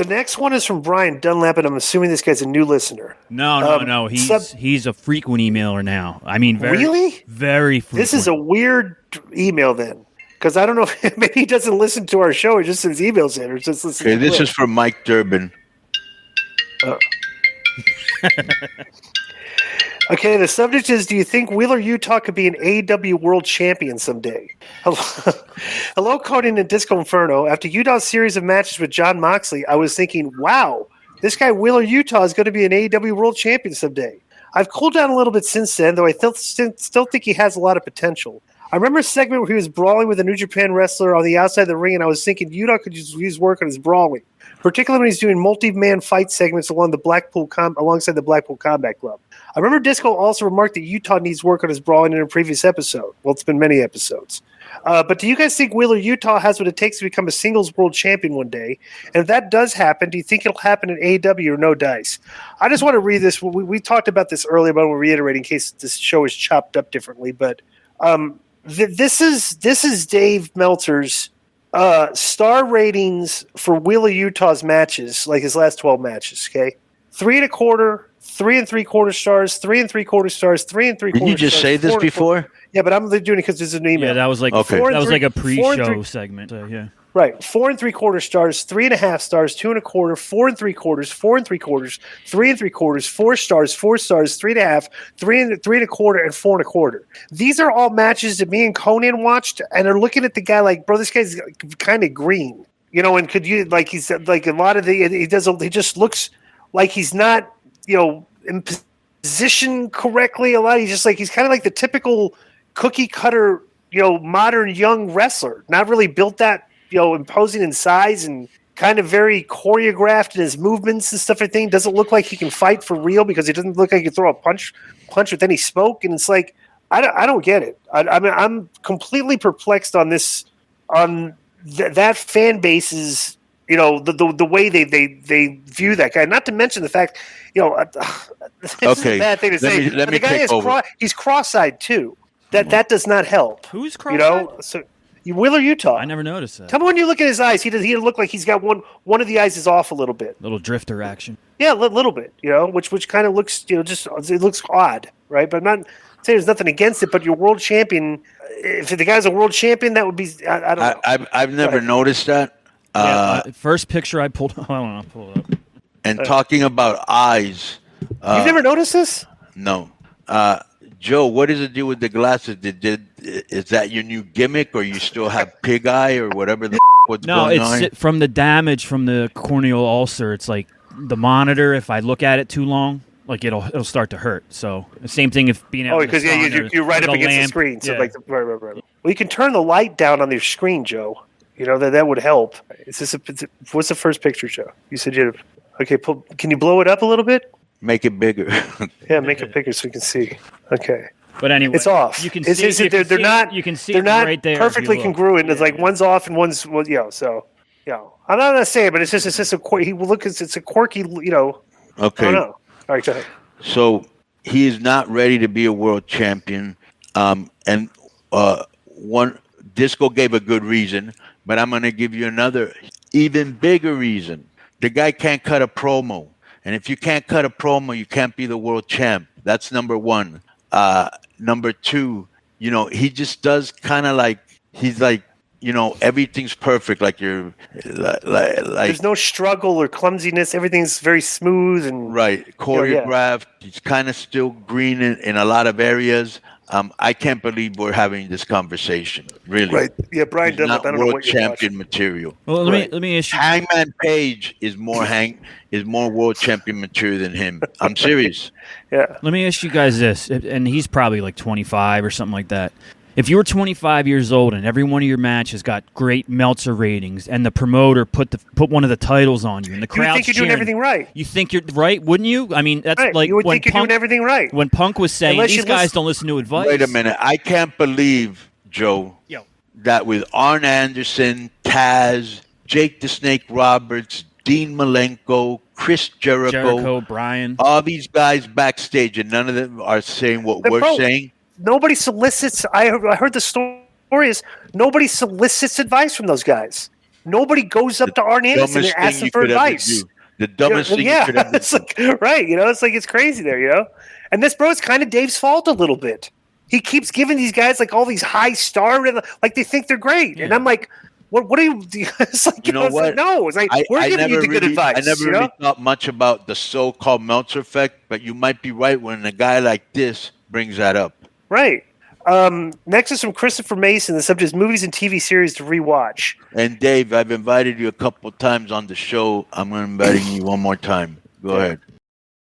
The next one is from Brian Dunlap, and I'm assuming this guy's a new listener. No. He's a frequent emailer now. I mean, really? Very frequent. This is a weird email then. Because I don't know if maybe he doesn't listen to our show. He just sends emails in or just listens to this is from Mike Durbin. Okay, the subject is, do you think Wheeler Yuta could be an AEW World Champion someday? Hello, Konnan and Disco Inferno. After Yuta's series of matches with Jon Moxley, I was thinking, wow, this guy Wheeler Yuta is going to be an AEW World Champion someday. I've cooled down a little bit since then, though I still think he has a lot of potential. I remember a segment where he was brawling with a New Japan wrestler on the outside of the ring, and I was thinking Yuta could use work on his brawling, particularly when he's doing multi-man fight segments alongside the Blackpool Combat Club. I remember Disco also remarked that Yuta needs work on his brawling in a previous episode. Well, it's been many episodes. But do you guys think Wheeler Yuta has what it takes to become a singles world champion one day? And if that does happen, do you think it'll happen in AEW or no dice? I just want to read this. We talked about this earlier, but we'll reiterate in case this show is chopped up differently. But this is Dave Meltzer's star ratings for Wheeler Yuta's matches, like his last 12 matches, okay? 3.25, 3 3/4 stars, 3 3/4 stars, 3 3/4 stars. Did you just say this before? Yeah, but I'm doing it because there's an email. Yeah, that was like a pre-show segment. Yeah. Right, 4 3/4 stars, 3.5 stars, 2.25, 4 3/4, 4 3/4, 3 3/4, 4 stars, 4 stars, 3.5, 3 3/4, and 4.25. These are all matches that me and Konnan watched, and are looking at the guy like, bro, this guy's kind of green, And could you he's like a lot of he just looks like he's not in position correctly. He's kind of like the typical cookie cutter modern young wrestler, not really built that. Imposing in size and kind of very choreographed in his movements and stuff. I think doesn't look like he can fight for real because he doesn't look like he can throw a punch with any smoke. And it's like I don't get it. I mean, I'm completely perplexed on this that fan base's the way they view that guy. Not to mention the fact this is a bad thing to say. Let me the guy take over. He's cross-eyed too. That does not help. Who's cross-eyed? So. Wheeler Yuta. I never noticed that. Tell me when you look at his eyes, he look like he's got one of the eyes is off a little bit. Little drifter action. Yeah, a little bit, which kind of looks, just it looks odd, right? But I'm not saying there's nothing against it, but your world champion, if the guy's a world champion, that would be, I don't know. I've never noticed that. First picture I pulled, I don't know, I'll pull it up. And talking about eyes. You've never noticed this? No. Joe, what does it do with the glasses? Is that your new gimmick, or you still have pig eye, or whatever what's going on? No, it's from the damage from the corneal ulcer. It's like the monitor. If I look at it too long, like it'll start to hurt. So the same thing if being out. Oh, because you're right up against the screen. So right. Well, you can turn the light down on your screen, Joe. That would help. What's the first picture, Joe? You said you. Okay, can you blow it up a little bit? Make it bigger. Yeah, make it bigger so we can see. Okay. But anyway, it's off. You can see. They're not. You can see. They're not right there perfectly congruent. It's like one's off and one's So I'm not gonna say it, but it's just a quirky. It's a quirky. Okay. I don't know. All right, go ahead. So he is not ready to be a world champion. And one Disco gave a good reason, but I'm gonna give you another even bigger reason. The guy can't cut a promo. And if you can't cut a promo, you can't be the world champ. That's number one. Number two, he just does kind of like, he's like, everything's perfect. Like you're like there's no struggle or clumsiness. Everything's very smooth and right. Choreographed. He's kind of still green in a lot of areas. I can't believe we're having this conversation. Really, right? Yeah, Brian Dunlap. I don't know what you're champion material. Well, let me issue. Hangman Page is more world champion material than him. I'm serious. Yeah. Let me ask you guys this, and he's probably like 25 or something like that. If you were 25 years old and every one of your matches got great Meltzer ratings, and the promoter put one of the titles on you, and the crowd's you think you're doing everything right. You think you're right, wouldn't you? I mean, that's right. like you would think you're doing everything right. When Punk was saying these guys don't listen to advice. Wait a minute, I can't believe, Joe, that with Arn Anderson, Taz, Jake the Snake Roberts, Dean Malenko, Chris Jericho, Brian, all these guys backstage, and none of them are saying what we're saying. Nobody solicits. I heard the story is nobody solicits advice from those guys. Nobody goes up to Arn Anderson and Dumbest asks thing him you for could ever advice. do. The dumbest thing you could ever it's do. like, right, it's like it's crazy there, And this, bro, it's kind of Dave's fault a little bit. He keeps giving these guys like all these high star, like they think they're great, and I'm like, what are you? It's like, You know it's what? like, no, it's like we're giving you the good advice. I never really thought much about the so-called Meltzer effect, but you might be right when a guy like this brings that up. Right. Next is from Christopher Mason. The subject is movies and TV series to rewatch. And Dave, I've invited you a couple times on the show. I'm inviting you one more time. Go ahead.